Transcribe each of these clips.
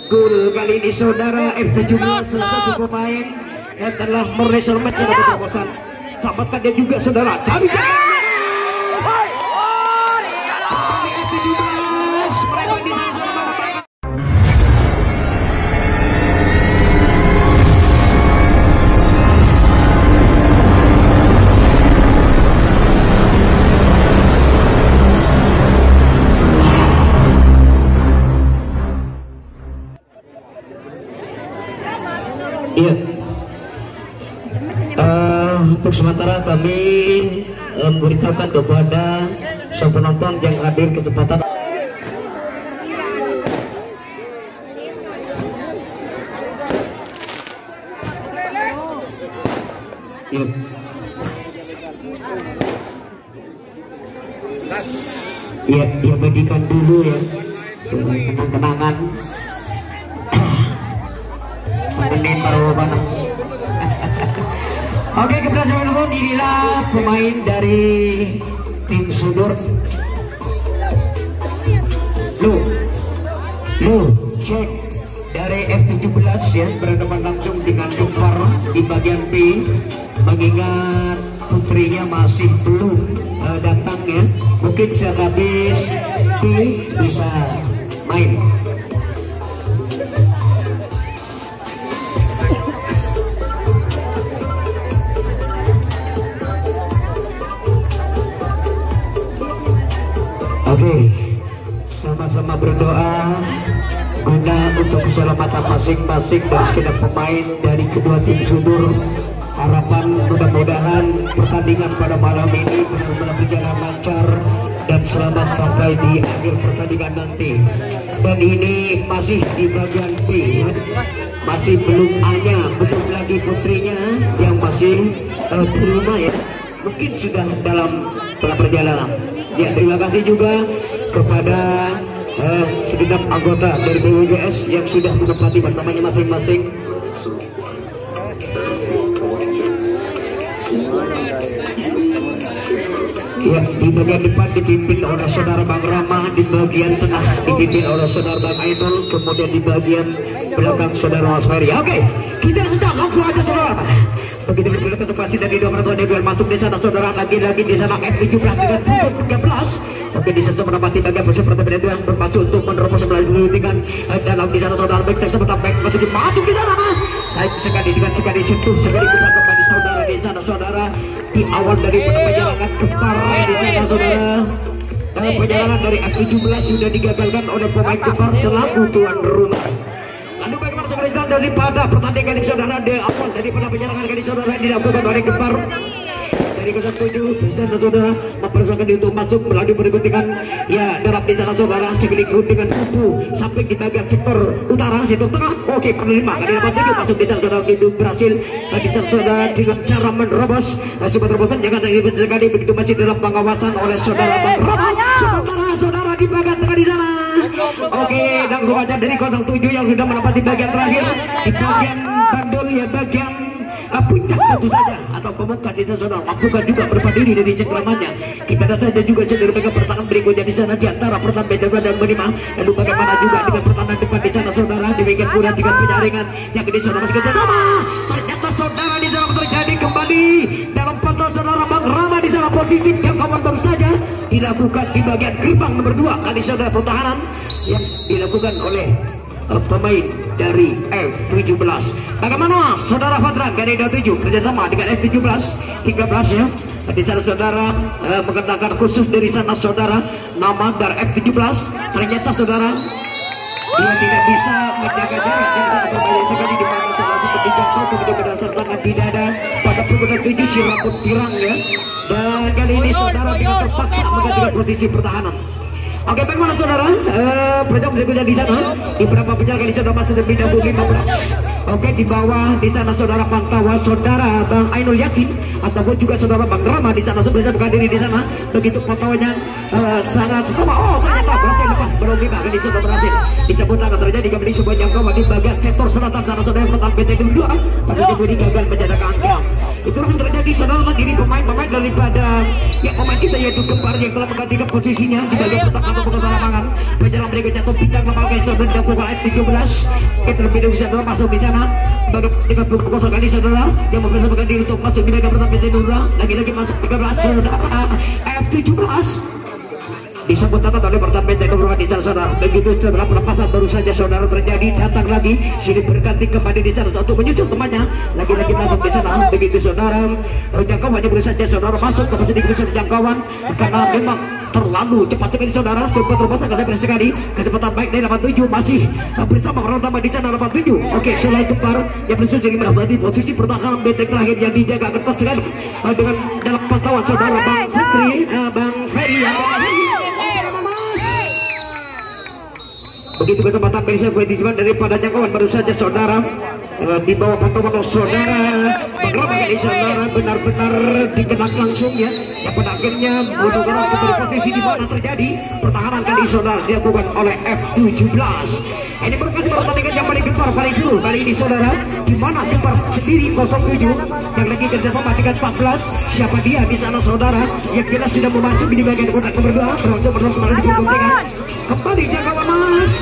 Gol kali ini saudara F17 salah satu pemain yang telah meresor match dalam terobosan. Selamatkan dia juga saudara. Tapi F17 mereka di iya. Untuk sementara kami memberitahukan kepada semua penonton yang hadir kesempatan. Iya. Iya, dia bagikan dulu ya, kenang-kenangan. Menit baru mana? Oke, kepada teman-teman, inilah pemain dari tim Sudor. Cek dari F17 ya, berhadapan langsung dengan Jumper di bagian B. Mengingat putrinya masih belum datang ya, mungkin sehabis B bisa main. Oke, sama-sama berdoa guna untuk keselamatan masing-masing dari segenap pemain dari kedua tim Sudor. Harapan mudah-mudahan pertandingan pada malam ini benar-benar berjalan lancar dan selamat sampai di akhir pertandingan nanti. Dan ini masih di bagian B ya. Masih belum Anya, belum lagi putrinya yang masih di rumah ya. Mungkin sudah dalam perjalanan. Ya, terima kasih juga kepada segenap anggota dari BWGS yang sudah menempati pertamanya masing-masing. Ya, di bagian depan dipimpin oleh saudara Bang Rama, di bagian tengah dipimpin oleh saudara Bang Ainul, kemudian di bagian belakang saudara Mas Ferry. Oke, kita sedang langsung aja saudara. Begitu berbeda pasti dari dua penonton biar masuk di sana saudara, lagi-lagi di sana F17 dengan 13. Oke, di situ menempati bagian posisi pertama yang bermaksud untuk menerobos melalui dengan dalam di sana saudara baik tersebut baik masuk di sana. Saya sekali sentuh sekali kita kembali saudara di sana saudara di awal dari perjalanan Gempar di sana saudara. Perjalanan dari F17 sudah digagalkan oleh pemain Gempar selaku tuan rumah. Lalu bagaimana pemerintahan daripada pertandingan ini saudara di awal daripada penyerangan kali saudara dilakukan oleh Gempar dari 07 di sana saudara mempersiapkan diri untuk masuk melalui perguntingan ya dalam di sana saudara sekaligus dengan kubu sampai di bagian sektor utara sektor tengah. Oke, penerima kali dapat tujuh masuk di sana saudara itu berhasil di sana saudara dengan cara menerobos sebuah terobosan jangan sekali begitu masih dalam pengawasan oleh saudara Bang Rama. Sementara saudara di bagian tengah di sana. Oke, langsung aja dari 07 yang sudah menempati bagian terakhir di bagian bandul ya bagian puncak tentu saja atau pemuka di sana saudara lakukan juga berdiri dari cengkramannya. Kita ada saja juga cenderung dengan pertahanan berikutnya di sana di antara pertahanan Benjamin dan Menima. Lalu bagaimana juga dengan pertahanan depan di sana saudara demikian pula dengan penyaringan yang di sana masih sama. Ternyata saudara di sana terjadi kembali dalam pantauan saudara Bang Rama di sana positif yang kawan baru saja dilakukan di bagian gerbang nomor 2 kali saudara pertahanan yang dilakukan oleh pemain dari F17. Bagaimana saudara Fadran dari 27 kerjasama dengan F17 13 ya di sana saudara mengatakan khusus dari sana saudara nama dari F17 ternyata saudara dia tidak bisa menjaga jarak dan sana kembali sekali di mana saudara seperti jatuh kemudian berdasarkan di dada pada pukul 7 si rambut pirang ya dan kali ini saudara dengan terpaksa menggantikan posisi pertahanan. Oke, bagaimana saudara? Perjalanan berikutnya di sana di beberapa penjara kali saudara masih lebih dahulu 15. Oke, di bawah di sana saudara pantauan saudara Bang Ainul Yakin ataupun juga saudara Bang Rama di sana sudah berdiri di sana. Begitu pantauannya sangat sama. Oh, ternyata berhasil lepas belum lima kali sudah berhasil. Disebut akan terjadi kembali sebuah jangkauan di bagian sektor selatan sana saudara pertahanan PT kedua. Tapi kemudian gagal menjaga angka. Itu yang terjadi saudara diri pemain-pemain daripada ya pemain kita yaitu Gempar yang telah menggantikan posisinya di bagian pertahanan atau pengusaha lapangan. Penjalan berikutnya atau bintang lembaga saudara dan pukul 17. Terlebih dahulu saudara masuk di sana. Bagaimana pukul kali saudara yang mempersiapkan diri untuk masuk di bagian pertahanan Dura. Lagi-lagi masuk 13 saudara F17. Disambut tangan oleh pertahanan di sana saudara. Begitu setelah perlepasan baru saja saudara terjadi, datang lagi sini berganti kembali di sana untuk menyusul temannya. Lagi-lagi masuk di sana. Begitu saudara jangkauannya baru saja saudara masuk ke posisi besar jangkauan karena memang terlalu cepat sekali saudara. Sempat terbesar sekali kecepatan baik dari 87 masih bersama orang tambah di sana 87. Oke, selain Gempar yang bersusun jadi menambah di posisi pertahanan benteng terakhir yang dijaga ketat sekali dengan dalam pantauan saudara Bang Fikri, Bang Ferry yang begitu kesempatan bisa dijual daripada jangkauan baru saja saudara di bawah pantauan saudara bergerak kali saudara benar-benar digenak langsung ya yang pada akhirnya menuju ke posisi di mana terjadi pertahanan kali saudara dilakukan oleh F17. Ini merupakan pertandingan yang paling Gempar paling seru kali ini saudara, di mana Gempar sendiri 07 yang lagi kerjasama dengan 14. Siapa dia di sana saudara yang jelas sudah memasuki di bagian kotak nomor 2 berlangsung kembali di pertandingan kembali jangkauan mas.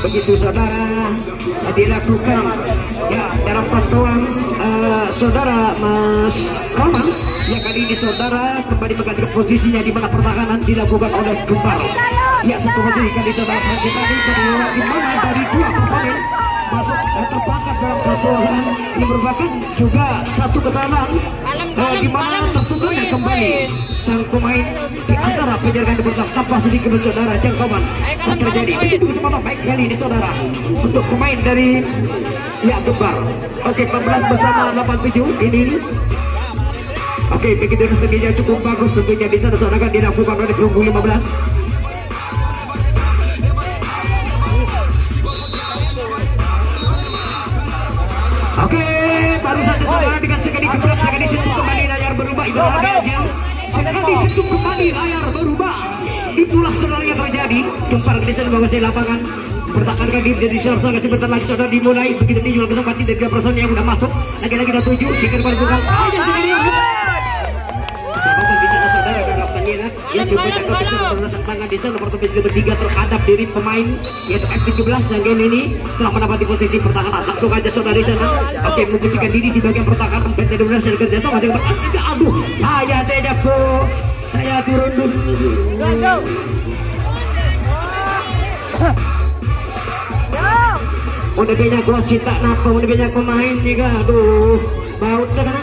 Begitu saudara dilakukan ya dalam pantauan saudara Mas Roman yang kali ini saudara kembali mengganti posisinya di mana pertahanan dilakukan oleh Gempar. Ya satu posisi kali saudara tadi saudara di mana dari dua personel masuk terpangkat dalam satu orang yang merupakan juga satu kesalahan di mana tertukar kembali sang pemain di antara penjagaan bersama tanpa sedikit saudara jangkauan yang terjadi. Itu kesempatan baik kali ini saudara untuk pemain dari ya Gempar. Oke, 14 bersama 87 ini. Oke, begitu tentunya cukup bagus tentunya di sana saudara dilakukan oleh perunggu 15. Oke, baru saja saudara dengan sekali gebrek sekali situ kembali layar berubah ibaratnya. Sekali situ kembali layar berubah. Itulah saudara yang terjadi. Gempar Gleason menguasai lapangan. Pertahankan diri jadi saudara sebentar lagi saudara dimulai begitu dijual kesempatan dari 3 person yang sudah masuk. Lagi-lagi dah 7 jika berbuka. Ya coba jaga tangan di sana nomor ketiga terhadap diri pemain yaitu F17 yang game ini telah mendapat di posisi pertahanan. Langsung aja saudara di sana. Oke, memposisikan diri di bagian pertahanan. PT12 dan kerjasama dengan aduh, saya jatuh. Saya turun dulu. Udah banyak gua cinta napa, udah banyak pemain juga. Aduh, baut dah kan.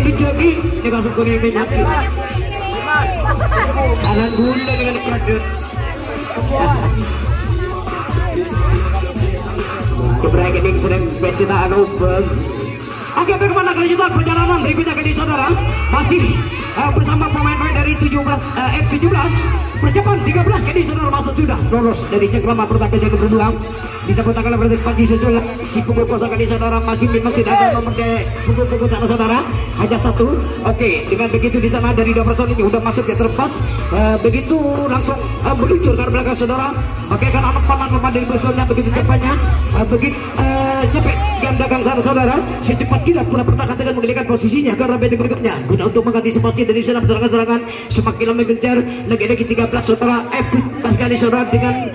Dijogi ini masuk ke yang banyak salah gula dengan produk keberagaman sedang bercerita agak. Oke, bagaimana kelanjutan perjalanan berikutnya kali saudara masih bersama pemain-pemain dari F17 persiapan 13 kali saudara masuk sudah lolos dari cengkrama pertandingan yang kedua. Disambut tangan berarti pagi susul si pukul kosong kali saudara masih tidak ada nomor pukul sana saudara hanya satu. Oke, dengan begitu di sana dari 2 person ini udah masuk ya terlepas begitu langsung meluncur ke belakang saudara. Oke, kan anak paman dari personnya begitu cepatnya begitu nyampe jam dagang sana saudara secepat kita pula pertahanan dengan menggelikan posisinya ke arah benteng berikutnya guna untuk mengantisipasi dari sana serangan-serangan semakin lama gencar. Lagi-lagi 13 saudara F13 kali saudara dengan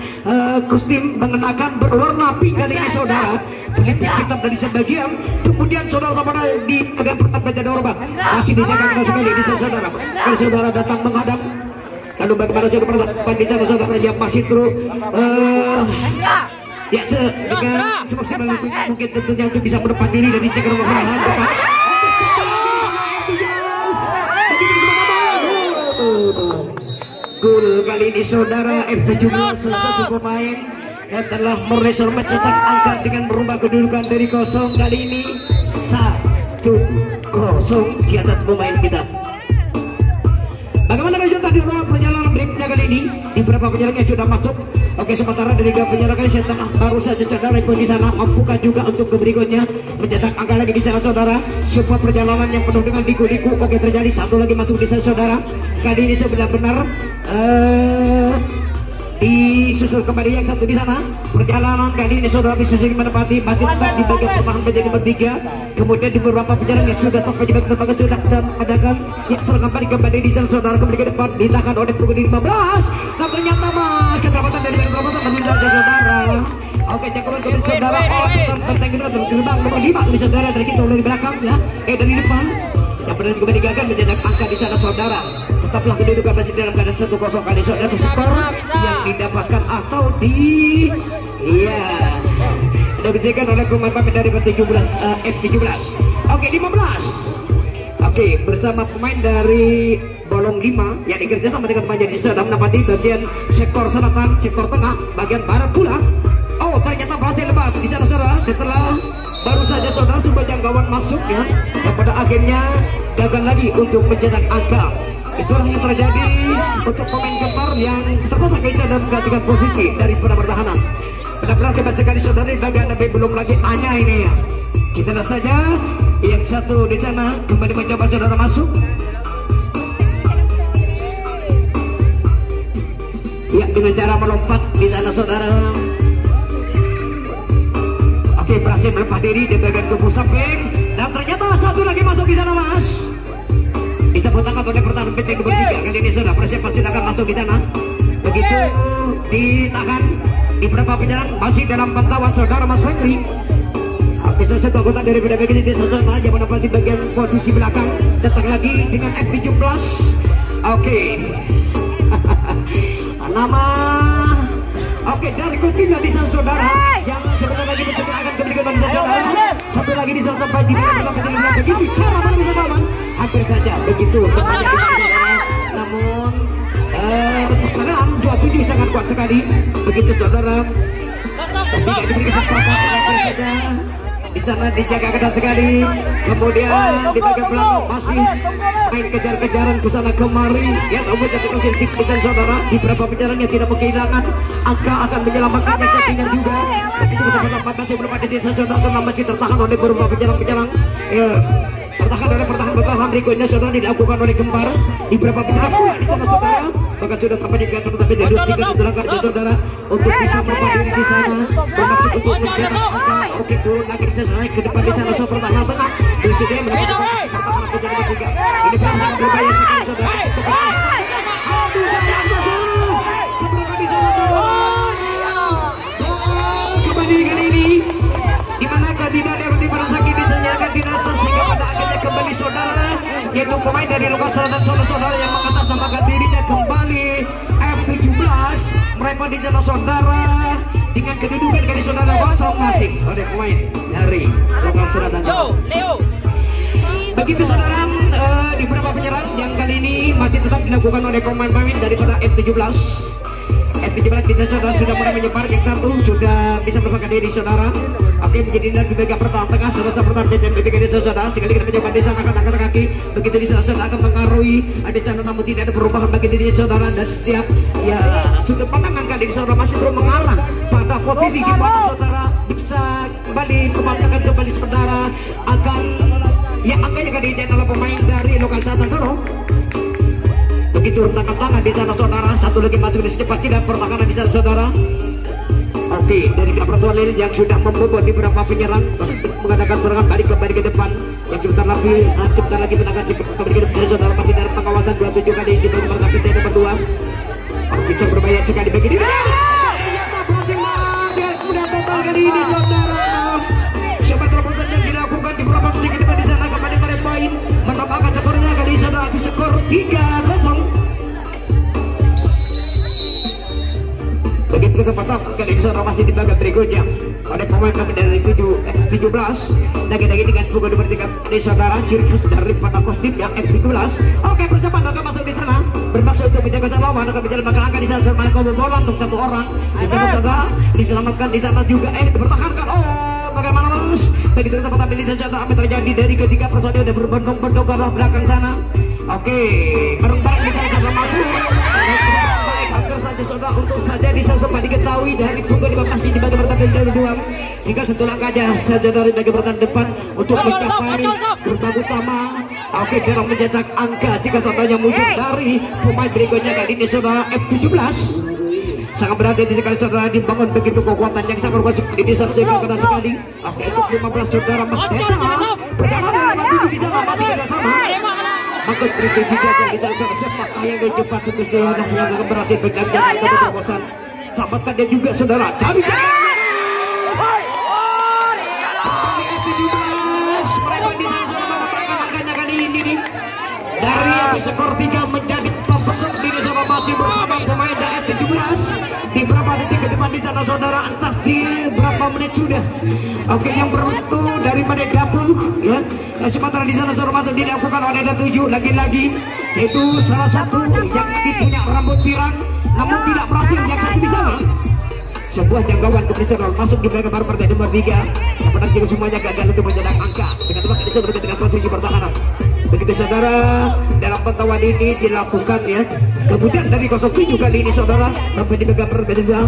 kostum mengenakan berwarna pink kali ini saudara begitu kita dari sebagian kemudian saudara di bagian pertahanan ada orang masih dijaga sekali di saudara kalau saudara datang menghadap lalu bagaimana saudara di sana saudara yang masih terus ya dengan semaksimal mungkin tentunya untuk bisa mendepan diri dari cekar perlahan depan. Gol kali ini saudara F17 salah satu pemain yang telah berhasil mencetak angka dengan merubah kedudukan dari kosong kali ini 1-0 di atas pemain kita. Bagaimana kelanjutan di ruang perjalanan berikutnya kali ini? Di beberapa penyerang yang sudah masuk. Oke, sementara dari 3 penyerang kali setengah baru saja saudara pun di sana membuka juga untuk ke berikutnya mencetak angka lagi di sana saudara. Sebuah perjalanan yang penuh dengan liku-liku. Oke, terjadi satu lagi masuk di sana saudara. Kali ini benar-benar disusul kembali yang satu di sana. Perjalanan kali ini saudara Bisusi menempati masih tetap di bagian pertahanan menjadi nomor 3. Kemudian di beberapa penjalan yang sudah sampai di bagian tembaga sudah mengadakan yang serang kembali di jalan saudara kembali ke depan ditahan oleh pukul 15. Dan ternyata mah kedapatan dari bagian pertahanan masih saja saudara. Oke, cakapan kembali saudara. Tertengah dan gerbang nomor 5 kembali saudara dari kita dari belakang ya. Dari depan. Yang benar juga digagal mencetak angka di sana saudara. Tetaplah kedudukan masih dalam keadaan 1-0 kali saudara skor yang didapatkan atau diberikan oleh pemain dari F17. Oke, 15. Oke, bersama pemain dari Bolong 5 yang dikerja sama dengan pemain yang sudah menempati bagian sektor selatan, sektor tengah, bagian barat pula. Oh, ternyata berhasil lepas di sana saudara setelah baru saja saudara sebuah jangkauan masuk ya, yang pada akhirnya gagal lagi untuk mencetak angka. Itulah yang terjadi untuk pemain kempar yang terpaksa kita dalam menggantikan posisi dari pertahanan. Benar-benar hebat sekali saudara, bagian tapi belum lagi hanya ini ya. Kita lihat saja yang satu di sana kembali mencoba saudara masuk. Ya, dengan cara melompat di sana saudara. Oke, berhasil melepas diri di bagian tubuh samping dan ternyata satu lagi masuk di sana mas. Disebut tangan oleh pertahanan PT nomor 3 kali ini sudah persiapan sudah akan masuk di sana. Begitu ditahan di beberapa penyerang masih dalam pantauan saudara Mas Fikri. Oke, salah satu anggota dari BDB ini saudara yang menempati bagian posisi belakang datang lagi dengan F17. Oke. Nama dari kostimnya di sana saudara yang sebentar lagi mencoba akan kembali ke saudara. Satu lagi di sana sampai di belakang begitu cara mana bisa aman. Hampir saja begitu tepatnya di saudara. Namun tekanan 27 sangat kuat sekali. Begitu saudara. Tidak diberi kesempatan saja. Di sana dijaga ketat sekali. Kemudian di bagian belakang masih main kejar-kejaran ke sana kemari. Ya, kamu jadi konsentrasi dengan saudara di beberapa penjalannya tidak kehilangan angka akan menyelamatkannya sapinya juga. Begitu kesempatan masih belum ada di saudara karena masih tertahan oleh beberapa penjalan-penjalan. Ya, tertahan oleh pertahanan berikutnya saudara dilakukan oleh kembar di beberapa penjalan pula di sana saudara. Bahkan sudah sampai di gantung tapi dari 3 saudara saudara untuk bisa berpadu di sana bermaksud untuk mencetak angka. Oke, turun lagi selesai ke depan di sana saudara pertahanan tengah bersedia melakukan pertahanan penjalan ketiga. Ini pertahanan berbahaya sekali saudara. Kembali kali ini di mana kandidat yang diperasaki disenyakan dinasa sehingga pada akhirnya kembali saudara yaitu pemain dari lokal selatan saudara yang mengatasnamakan dirinya kembali F17 mereka di jalan saudara dengan kedudukan kali saudara kosong masing oleh pemain dari lokal selatan. Begitu saudara di beberapa penyerang yang kali ini masih tetap dilakukan oleh pemain-pemain daripada F17 kita saudara sudah mulai menyebar yang satu sudah bisa merupakan diri saudara. Oke, menjadi di bagian pertahanan tengah saudara pertahanan dan berbeda di saudara sekali kita mencoba di sana angkat kaki begitu di sana saudara akan mengaruhi di sana namun tidak ada perubahan bagi diri saudara dan setiap ya sudut pandangan kali ini saudara masih terus mengarah pada posisi di mana saudara bisa kembali kembalikan kembali saudara akan ya angkanya kali ini adalah pemain dari lokal selatan Solo. Begitu rentakan tangan di sana saudara satu lagi masuk di secepat tidak pertahanan di sana saudara. Oke, dari personil yang sudah membobol di beberapa penyerang mengadakan serangan balik kembali ke depan yang sebentar lagi menangkan kembali ke depan saudara masih dalam pengawasan 27 kali di bagian kapten nomor 2. Bisa berbahaya sekali begini. Sudah total kali ini saudara. Siapa terobosan yang dilakukan di beberapa menit ke depan di sana kembali meremain menambahkan skornya kali ini saudara habis skor 3-0. Begitu kesempatan kali ini saudara masih di bagian berikutnya oleh pemain kami dari 17 lagi-lagi dengan pukul nomor 3 di saudara ciri khas dari pada kostim yang F17. Oke, persiapan akan masuk di sana bermaksud untuk menjaga sang lawan akan menjaga angka di sana sama kabel bola untuk satu orang di sana saudara diselamatkan di sana juga dipertahankan. Bagaimana mas? Begitu kesempatan pilih saja apa terjadi dari ketiga personil dan berbondong-bondong ke arah belakang sana. Oke, bareng-bareng di sana saudara masuk. Saudara untuk saja bisa sempat diketahui dari pukul 15 di bagian pertahanan dari 2 hingga satu langkah saja dari bagian pertahanan depan untuk mencapai gerbang utama. Oke, dalam mencetak angka jika saudara muncul dari pemain berikutnya kali ini saudara F17 sangat berhati-hati sekali saudara, dibangun begitu kekuatan yang sangat berkuasa di sana kena sekali. Oke, untuk 15 saudara Mas Deta perjalanan di sana masih ada sama. Maka berikut juga kita sepak yang cepat untuk saudara yang berhasil pegang jalan ke terobosan. Selamatkan dia juga saudara. Kami dari skor 3 menjadi pembesar di sana masih bersama pemain dari 17 di berapa detik ke depan di sana saudara, entah di berapa menit sudah. Oke, yang beruntung dari menit 20 ya, sementara di sana saudara masih dilakukan oleh ada 7 lagi-lagi, yaitu salah satu yang punya rambut pirang namun tidak berhasil yang satu di sana. Sebuah jangkauan keberhasilan masuk di belakang baru partai nomor 3 yang menang juga semuanya gagal untuk mencetak angka dengan tempat ini sudah dengan posisi pertahanan. Begitu saudara, dalam pantauan ini dilakukan ya. Kemudian dari 07 kali ini saudara sampai di megang berbeda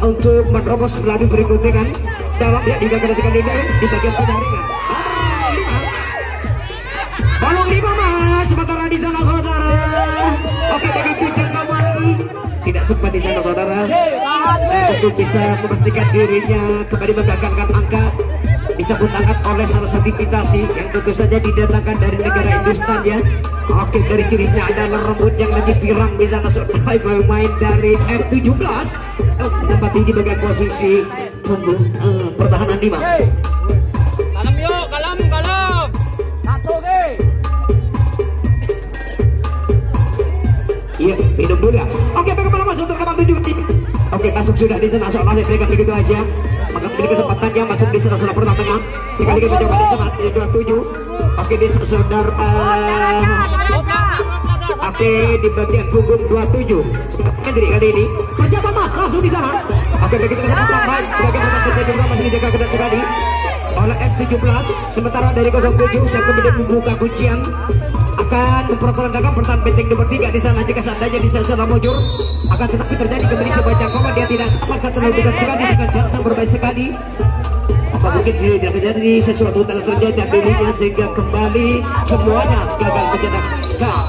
untuk menerobos melalui berikutnya kan dalam ya digagal sekali di bagian penjaringan. Balong 5 mas sementara di sana saudara. Oke, bagi jangkauan tidak sempat di sana saudara untuk bisa memastikan dirinya kembali menggagalkan angka. Disambut tangan oleh salah satu invitasi yang tentu saja didatangkan dari negara Hindustan ya. Oke, dari cirinya adalah rambut yang lagi pirang di sana saudara, pemain dari F17 menempati di bagian posisi pertahanan 5. Kalem yuk, kalem. Masuk Iya, minum dulu ya. Oke, bagaimana masuk untuk kamar 7 tim? Oke, masuk sudah di sana soalnya mereka begitu aja. Maka beri kesempatannya masuk di sana saudara pertamanya. Sekali lagi mencoba di sana di 27. Oke, di saudara. Oke, di bagian punggung 27. Sebenarnya dari kali ini. Siapa mas? Langsung di sana. Oke, begitu kesempatan baik. Bagaimana kita juga masih dijaga ketat sekali oleh F17. Sementara dari 07 saya kemudian membuka kuncian akan memperkenalkan pertahanan benteng nomor 3 di sana. Jika seandainya di sana mujur akan tetapi terjadi kembali sebuah jangkauan, dia tidak sempat terlalu dekat sekali dengan jarak yang berbeda sekali. Apa mungkin tidak terjadi sesuatu telah terjadi dirinya sehingga kembali semuanya gagal mencetak gol.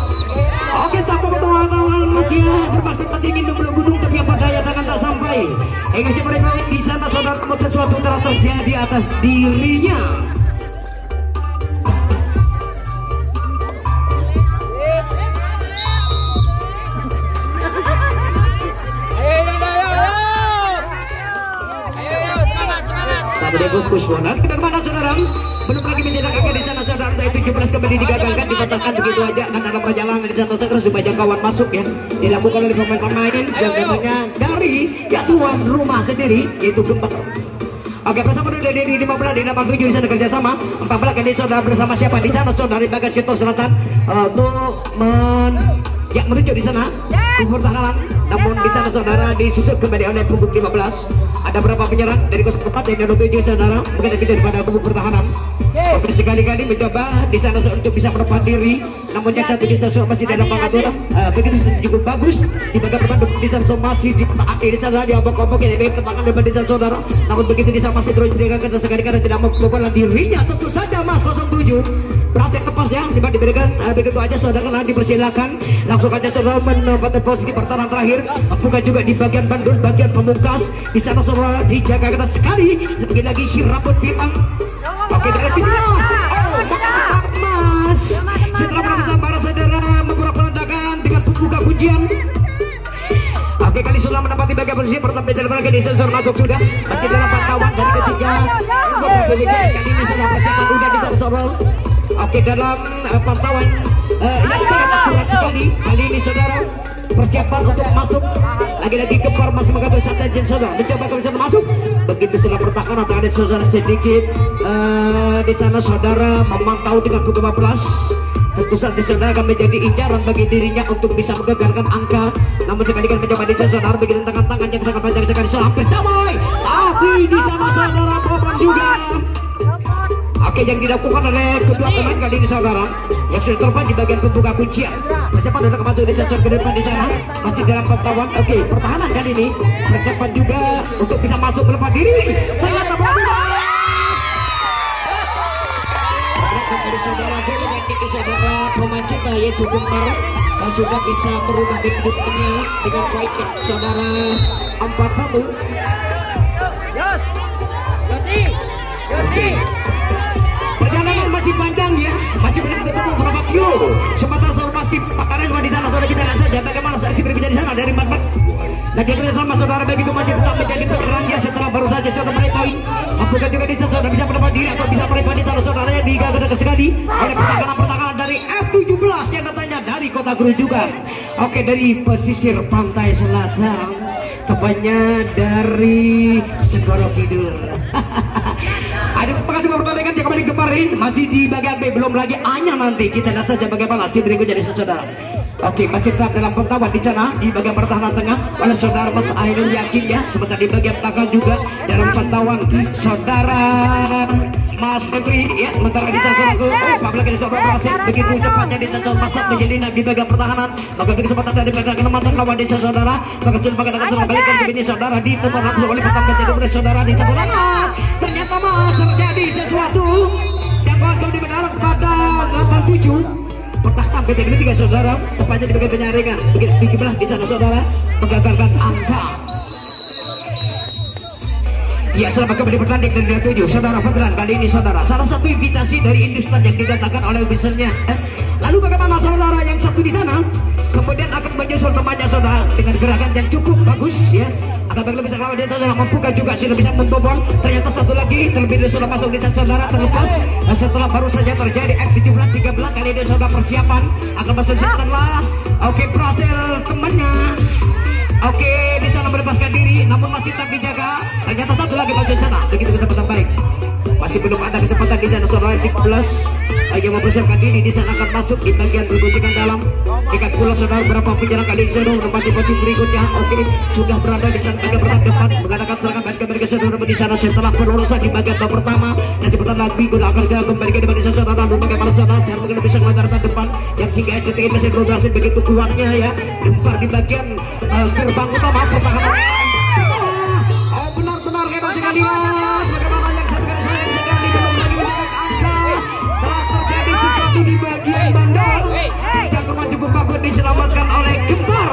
Oke, sampai teman-teman masih bermaksud ingin membelok gunung tapi apa daya tangan tak sampai. Ingat mereka di sana saudara, sesuatu telah terjadi atas dirinya. Fokus bola kita kemana saudara? Belum lagi mencetak angka di sana saudara. 17 kembali digagalkan, dipatahkan begitu aja kan dalam perjalanan di sana saudara supaya jangkauan masuk ya. Dilakukan oleh pemain-pemain yang katanya dari ya tuan rumah sendiri yaitu Gembak. Oke, bersama dari 15 di 87 di sana kerjasama 14 kali saudara bersama siapa di sana saudara di bagian situ selatan untuk menuju di sana pertahanan. Namun di sana saudara disusul kembali oleh punggung 15. Ada berapa penyerang dari 04 dan 07 saudara bukan lebih daripada punggung pertahanan. Oke, sekali-kali mencoba di sana untuk bisa menepan diri. Namun yang satu di sana masih dalam pengaturan begitu cukup bagus di bagian depan di sana masih di sana dia obok-obok ya pertahanan depan di sana saudara. Namun begitu di sana masih terus digagalkan sekali-kali tidak mau membawa dirinya tentu saja mas 07 berhasil lepas ya diberikan begitu aja saudara karena dipersilakan langsung aja saudara menempatkan posisi pertahanan terakhir. Bukan juga di bagian bandul bagian pemungkas di sana saudara dijaga ketat sekali lagi-lagi si rambut pirang. Oke, dari pintu mas setelah bersama para saudara beberapa ledakan dengan pembuka kuncian. Oke, kali sudah menempati bagian posisi pertama jalan lagi di sensor masuk sudah masih dalam pantauan dari ketiga kali ini sudah persiapan udah di sensor. Oke, dalam pantauan yang sangat akurat sekali kali ini saudara persiapan untuk masuk lagi-lagi kempar masih mengatur strategi saudara mencoba bisa masuk begitu sudah pertahanan atau ada saudara sedikit di sana saudara memantau dengan pukul 15. Tentu saja saudara akan menjadi incaran bagi dirinya untuk bisa menggagalkan angka. Namun sekali kan mencoba di sana saudara begitu tangan-tangan yang sangat panjang sekali sampai damai tapi di sana saudara korban juga. Oke, yang dilakukan oleh kedua pemain kali ini saudara yang sudah terlepas di bagian pembuka kuncian. Persiapan untuk masuk di sensor ke depan di sana masih dalam pantauan. Oke, pertahanan kali ini persiapan juga untuk bisa masuk melepas diri. Ternyata dari saudara pemain kita pertama yaitu Gempar sudah bisa merubah kedudukannya dengan baik saudara 4-1. Yosi. Perjalanan masih panjang ya, masih banyak ketemu beberapa kilo. Sementara saudara pasti pakarnya cuma di sana. Saudara kita lihat saja bagaimana saat kita berbicara di sana dari 4-4. Lagi bersama saudara begitu masih tetap menjadi penyerang ya setelah baru saja saudara meraih poin. Apakah juga di sana saudara bisa mendapat diri atau bisa meraih poin di sana saudara yang digagalkan sekali oleh pertahanan dari F17 yang datanya dari kota Gerujukan. Oke, dari pesisir pantai selatan, tepatnya dari Segoro Kidul. Ada pengasih pertandingan yang kembali kemarin masih di bagian B, belum lagi A-nya nanti kita lihat saja bagaimana si berikut jadi saudara. Oke, masih tetap dalam pertama di sana di bagian pertahanan tengah oleh saudara Mas Ainul Yakin ya. Sementara di bagian belakang juga dalam pantauan saudara Mas Febri ya. Sementara di sana Pablo Kedisa berhasil begitu cepatnya di sana masuk menyelinap di bagian pertahanan. Maka beri kesempatan dari bagian kelematan kawan di sana saudara. Maka coba akan balikan begini saudara di tempat langsung oleh kata menjadi oleh saudara di tempat ternyata mas terjadi sesuatu yang kau di mendarat pada 87. Pertahanan PT Tiga saudara, tepatnya di bagian penyaringan begitu belah di sana saudara menggagalkan angka. Ya, selamat kembali bertanding dari 7 saudara Fadlan. Kali ini saudara salah satu invitasi dari Hindustan yang dikatakan oleh officernya. Lalu bagaimana saudara yang satu di sana kemudian akan menyusul temannya saudara dengan gerakan yang cukup bagus ya. Akan lebih kawan dia sudah membuka juga sudah bisa membobol. Ternyata satu lagi terlebih dahulu sudah masuk di saudara terlepas setelah baru saja terjadi F17 13 kali ini saudara persiapan akan masuk setelah berhasil temannya. Di sana melepaskan diri namun masih tetap dijaga. Ternyata satu lagi masuk sana begitu kesempatan baik. Masih belum ada kesempatan di sana saudara 13 yang mempersiapkan diri di sana akan masuk di bagian berbunyikan dalam. Ikat pula saudara berapa penyerang kali ini saudara menempati posisi berikutnya. Sudah berada di sana bagian pertahanan depan mengadakan serangan balik kembali ke saudara di sana setelah penurusan di bagian pertama dan sebentar lagi guna akan kembali ke depan di sana saudara bagaimana saudara yang mungkin bisa mengantarkan depan yang hingga detik ini masih belum berhasil begitu kuatnya ya Gempar di bagian gerbang utama pertahanan. Benar-benar hebat sekali mas. Bagaimana yang sekali belum lagi mendapat angka. Telah terjadi sesuatu di bagian bandar yang kemana cukup bagus diselamatkan oleh Gempar.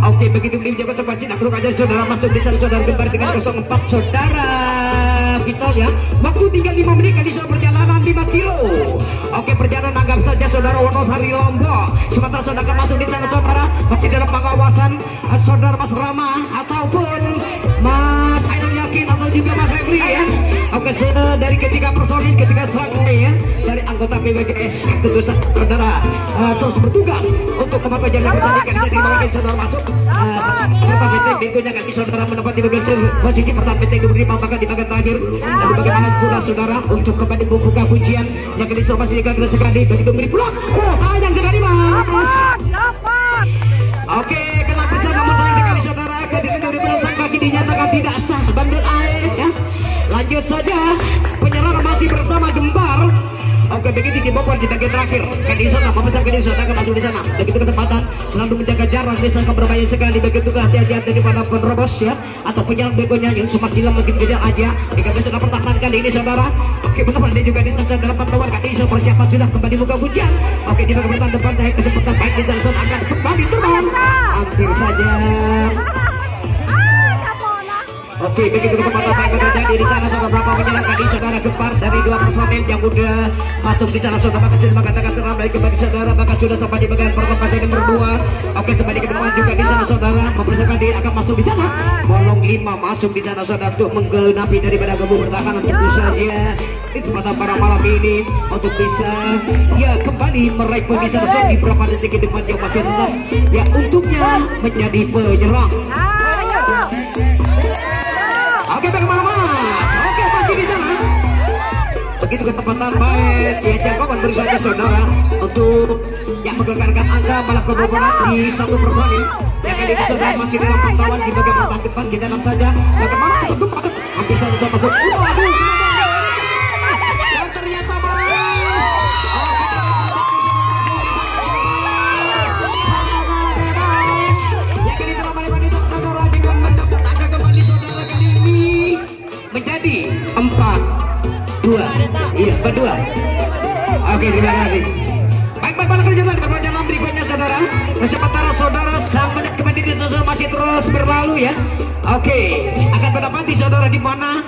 Oke, begitu beli jabat sempat sinak dulu aja saudara masuk di sana saudara Gempar dengan 04 saudara Vitol ya. Waktu tinggal 5 menit kali saudara perjalanan 5 kilo. Oke, perjalanan anggap saja saudara Wonosari Lombok. Sementara saudara akan masuk di sana saudara masih dalam pengawasan saudara Mas Rama ataupun Mas Ainul Yakin atau juga Mas Febri ya. Oke, dari ketiga personil ketiga serangga ya dari anggota PWGS tentu saudara terus bertugas untuk memakai jalan pertandingan. Jadi malam saudara masuk pertama benteng bingkunya kaki saudara menempati bagian posisi pertama benteng diberi makan di bagian terakhir. Lalu bagaimana pula saudara untuk kembali membuka kuncian yang kali masih digagal sekali begitu beri pulang. Sayang sekali mas. Oke, kena pisah namun sayang sekali saudara ketika dari belakang kaki dinyatakan tidak sah bandel air ya. Lanjut saja penyerang masih bersama Gempar. Oke, begitu dibobol di bagian terakhir. Kedisa memesan Kedisa akan masuk di sana. Begitu kesempatan selalu menjaga jarak di sana berbahaya sekali. Begitu kehati-hatian daripada penerobos ya atau penyerang begonya yang sempat hilang mungkin kejar aja. Jika sudah pertahanan kali ini saudara. Oke, benar dia juga di sana dalam pantauan Kedisa persiapan sudah kembali buka kuncian. Oke, di bagian depan dari kesempatan baik di sana akan kembali terbang. Hampir saja. Oke, begitu kesempatan baik terjadi di sana saudara berapa menyerang tadi saudara Gempar dari 2 personel yang udah masuk di sana saudara maka sudah mengatakan serang baik kembali saudara maka sudah sampai di bagian perempatan yang berdua. Oke, kembali ke depan juga di sana saudara mempersiapkan diri akan masuk di sana. Bolong 5 masuk di sana saudara untuk menggenapi daripada gabung bertahan tentu saja. Ini kesempatan para malam ini untuk bisa ya kembali meraih poin di sana di beberapa detik ke depan yang masih tetap ya untuknya menjadi penyerang. Oke, bagaimana mas? Oke, masih di sana. Begitu kesempatan baik ya jangkauan beri saja saudara untuk yang menggegarkan angka malah kebobolan di satu personil. Yang kali ini saudara masih dalam pantauan di bagian pertahanan depan di dalam saja. Bagaimana untuk Gempar? Hampir saja sama Gempar. Dan ternyata mas. Yang kali telah balik wanita saudara dengan mendapat angka kembali saudara kali ini menjadi 4-2. Iya, berdua. Oke, terima kasih. Baik, pada perjalanan berikutnya saudara. Sementara saudara 1 menit kembali masih terus berlalu ya. Oke, akan mendapati saudara di mana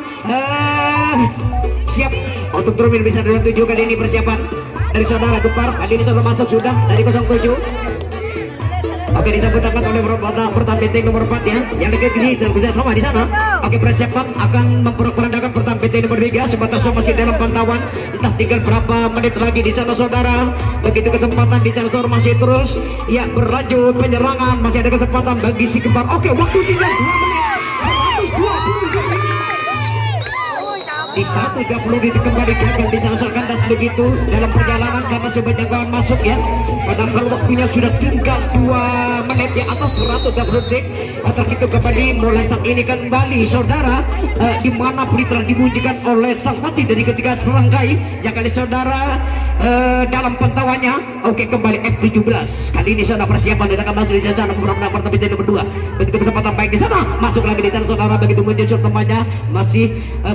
siap untuk turun bisa 27 kali ini persiapan dari saudara Gempar. Kali ini saudara masuk sudah dari 07. Oke, disambut tangan oleh pertahanan BT nomor 4 ya, yang dekat ini dan bisa sama di sana. Oke, persiapan akan memperandakan pertahanan BT nomor 3. Sebatas masih dalam pantauan, entah tinggal berapa menit lagi di sana saudara. Begitu kesempatan di sana saudara masih terus ya berlanjut penyerangan, masih ada kesempatan bagi si Gempar. Oke, waktu tinggal 2 menit 120 di 1:30 detik kembali gagal diselesaikan dan begitu dalam perjalanan karena sebanyak kawan masuk ya. Padahal waktunya sudah tinggal 2 menit ya atau 130 detik. Terhitu kembali mulai saat ini kembali saudara di mana telah dibunyikan oleh sang mati dari ketiga serangkai yang kali saudara dalam pantauannya. Oke, kembali F17 kali ini saudara persiapan dan akan masuk di sana beberapa pertandingan nomor 2. Begitu kesempatan baik di sana masuk lagi di sana saudara. Begitu muncul temannya masih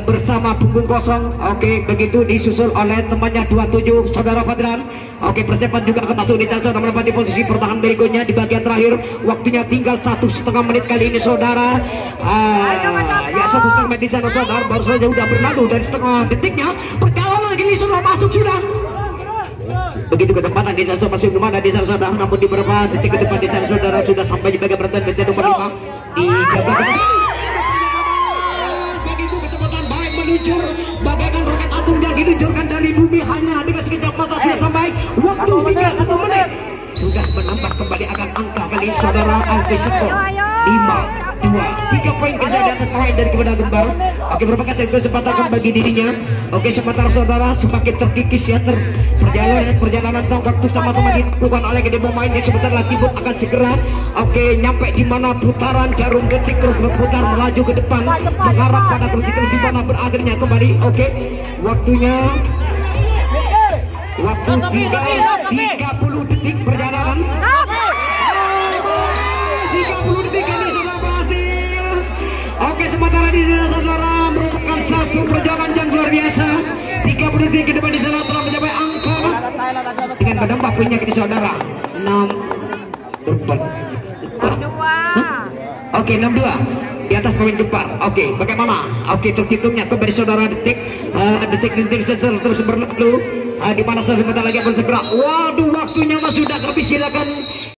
bersama punggung kosong. Oke, begitu disusul oleh temannya 27 saudara Fadlan. Oke, persiapan juga akan masuk di sana saudara menempati posisi pertahanan berikutnya di bagian terakhir. Waktunya tinggal 1,5 menit kali ini saudara. Ya 1,5 menit di sana saudara, baru saja sudah berlalu dari setengah detiknya. Perjalanan ini sudah masuk sudah. Begitu ketempatan di sana masih belum ada di sana saudara, namun di beberapa detik ke depan di sana saudara sudah sampai di bagian pertahanan BT nomor 5 di jaga. Begitu kecepatan baik meluncur bagaikan roket atom yang diluncurkan dari bumi hanya dengan sekejap mata sudah sampai. Waktu tinggal 1 menit sudah menambah kembali akan angka kali ini saudara. Alfi skor 5-2, 3 poin kejar di atas poin dari kepada Gempar. Oke, merupakan kesempatan bagi dirinya. Oke, sementara saudara semakin terkikis ya perjalanan waktu sama-sama dilakukan oleh kedua pemain yang sebentar lagi pun akan segera nyampe di mana putaran jarum detik terus berputar melaju ke depan mengarah pada titik di mana berakhirnya kembali. Oke, waktunya tinggal 30 detik perjalanan. 30 detik ini sudah berhasil. Oke, sementara di sana saudara merupakan satu perjalanan yang luar biasa. 30 detik ke depan di sana telah mencapai angka dengan berdampak punya kita saudara 62. Oke, 62 di atas poin Gempar. Oke, bagaimana? Oke, terhitungnya kembali saudara detik terus berlalu. Di mana sebentar lagi akan segera. Waduh, waktunya mas sudah habis. Silakan